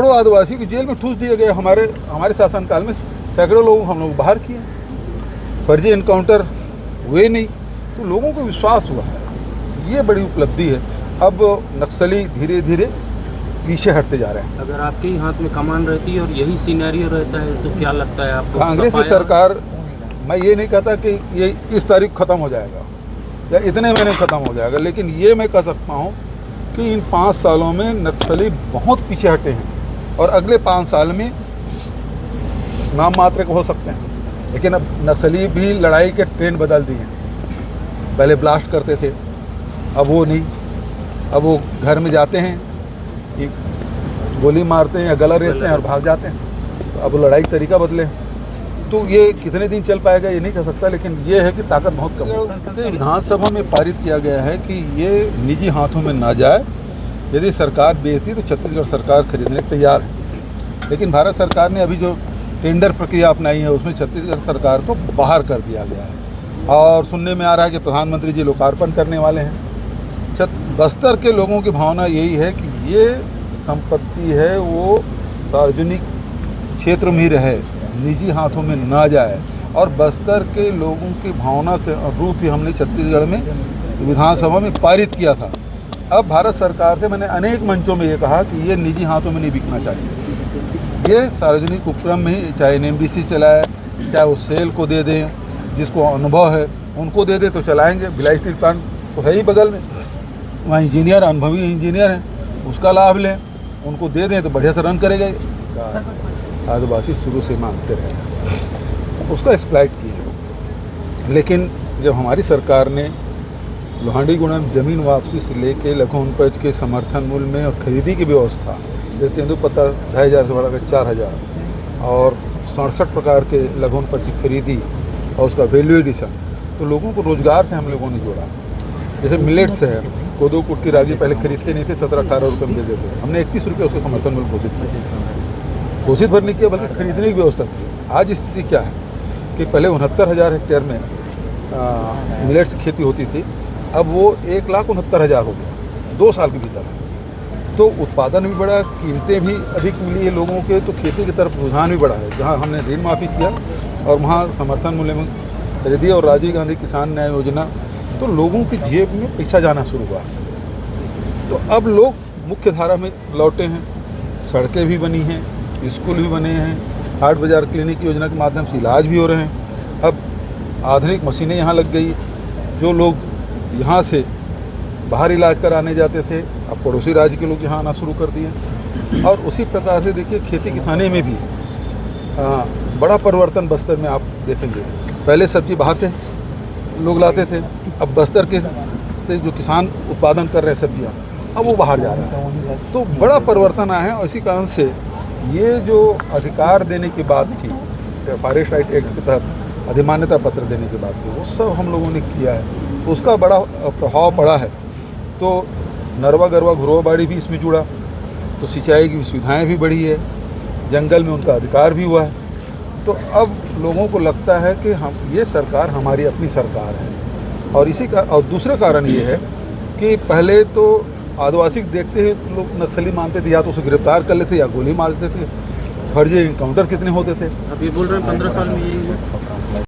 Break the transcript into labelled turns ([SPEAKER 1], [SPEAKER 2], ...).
[SPEAKER 1] सैकड़ों आदिवासी को जेल में ठूस दिए गए। हमारे शासनकाल में सैकड़ों लोग हम लोग बाहर किए, फर्जी इनकाउंटर हुए नहीं, तो लोगों को विश्वास हुआ है। ये बड़ी उपलब्धि है। अब नक्सली धीरे धीरे पीछे हटते जा रहे हैं।
[SPEAKER 2] अगर आपके ही हाथ में कमान रहती है और यही सिनेरियो रहता है तो क्या लगता है आपको?
[SPEAKER 1] कांग्रेस की सरकार, मैं ये नहीं कहता कि ये इस तारीख ख़त्म हो जाएगा या इतने महीने ख़त्म हो जाएगा, लेकिन ये मैं कह सकता हूँ कि इन 5 सालों में नक्सली बहुत पीछे हटे हैं और अगले 5 साल में नाम मात्र के हो सकते हैं। लेकिन अब नक्सली भी लड़ाई के ट्रेंड बदल दिए हैं। पहले ब्लास्ट करते थे, अब वो नहीं। अब वो घर में जाते हैं, गोली मारते हैं या गला रेतते हैं और भाग जाते हैं। तो अब लड़ाई का तरीका बदले। तो ये कितने दिन चल पाएगा ये नहीं कह सकता, लेकिन ये है कि ताकत बहुत कम है। विधानसभा में पारित किया गया है कि ये निजी हाथों में ना जाए। यदि सरकार बेचती तो छत्तीसगढ़ सरकार खरीदने को तैयार है, लेकिन भारत सरकार ने अभी जो टेंडर प्रक्रिया अपनाई है उसमें छत्तीसगढ़ सरकार को बाहर कर दिया गया है। और सुनने में आ रहा है कि प्रधानमंत्री जी लोकार्पण करने वाले हैं। बस्तर के लोगों की भावना यही है कि ये संपत्ति है वो सार्वजनिक क्षेत्र में ही रहे, निजी हाथों में ना जाए। और बस्तर के लोगों की भावना के अनुरूप ही हमने छत्तीसगढ़ में विधानसभा में पारित किया था। अब भारत सरकार से मैंने अनेक मंचों में ये कहा कि ये निजी हाथों में नहीं बिकना चाहिए। ये सार्वजनिक उपक्रम में ही, चाहे एनएमडीसी चलाए, चाहे वो सेल को दे दें, जिसको अनुभव है उनको दे दे तो चलाएँगे। भिलाई स्टील प्लांट तो है ही बगल में, वहाँ इंजीनियर, अनुभवी इंजीनियर हैं, उसका लाभ लें, उनको दे दें तो बढ़िया से रन करेगा। आदिवासी शुरू से मांगते रहे, उसका एक्सप्लॉइट किए। लेकिन जब हमारी सरकार ने लोहांडीगुड़ा में ज़मीन वापसी से लेके लघु वनोपज के समर्थन मूल्य में और खरीदी की व्यवस्था, जैसे तेंदुपत्ता 2500 से बढ़ाकर 4000 और 67 प्रकार के लघु वनोपज की खरीदी और उसका वैल्यू एडिशन, तो लोगों को रोज़गार से हम लोगों ने जोड़ा। जैसे मिलेट्स है, कोदो कुटकी रागी पहले खरीदते नहीं थे, 17-18 रुपये में दे देते थे। हमने 31 रुपये उसका समर्थन मूल्य घोषित भर नहीं किया, बल्कि खरीदने की व्यवस्था की। आज स्थिति क्या है कि पहले 69,000 हेक्टेयर में मिलेट्स की खेती होती थी, अब वो 1,69,000 हो गया 2 साल के भीतर। तो उत्पादन भी बढ़ा, कीमतें भी अधिक मिली है लोगों के, तो खेती की तरफ रुझान भी बढ़ा है। जहाँ हमने ऋण माफ़ी किया और वहाँ समर्थन मूल्य में खरीदी और राजीव गांधी किसान न्याय योजना, तो लोगों की जेब में पैसा जाना शुरू हुआ। तो अब लोग मुख्य धारा में लौटे हैं, सड़कें भी बनी हैं, स्कूल भी बने हैं, हाट बाज़ार क्लिनिक योजना के माध्यम से इलाज भी हो रहे हैं। अब आधुनिक मशीनें यहाँ लग गई। जो लोग यहाँ से बाहर इलाज कराने जाते थे, अब पड़ोसी राज्य के लोग यहाँ आना शुरू कर दिए। और उसी प्रकार से देखिए खेती किसानी में भी बड़ा परिवर्तन बस्तर में आप देखेंगे। पहले सब्जी बाहर से लोग लाते थे, अब बस्तर के से जो किसान उत्पादन कर रहे हैं सब्जियाँ, अब वो बाहर जा रहे हैं। तो बड़ा परिवर्तन आया है। और इसी कारण से ये जो अधिकार देने की बात थी, फॉरेस्ट राइट एक्ट के तहत अधिमान्यता पत्र देने की बात थी, वो सब हम लोगों ने किया है। उसका बड़ा प्रभाव पड़ा है। तो नरवा गरवा घुरवाबाड़ी भी इसमें जुड़ा, तो सिंचाई की सुविधाएँ भी बढ़ी है, जंगल में उनका अधिकार भी हुआ है। तो अब लोगों को लगता है कि हम, ये सरकार हमारी अपनी सरकार है। और इसी का और दूसरा कारण ये है कि पहले तो आदिवासी देखते ही लोग नक्सली मानते थे, या तो उसे गिरफ्तार कर लेते या गोली मार देते थे। फर्जी इनकाउंटर कितने होते थे।
[SPEAKER 2] अब ये बोल रहे हैं 15 साल में यही हुआ।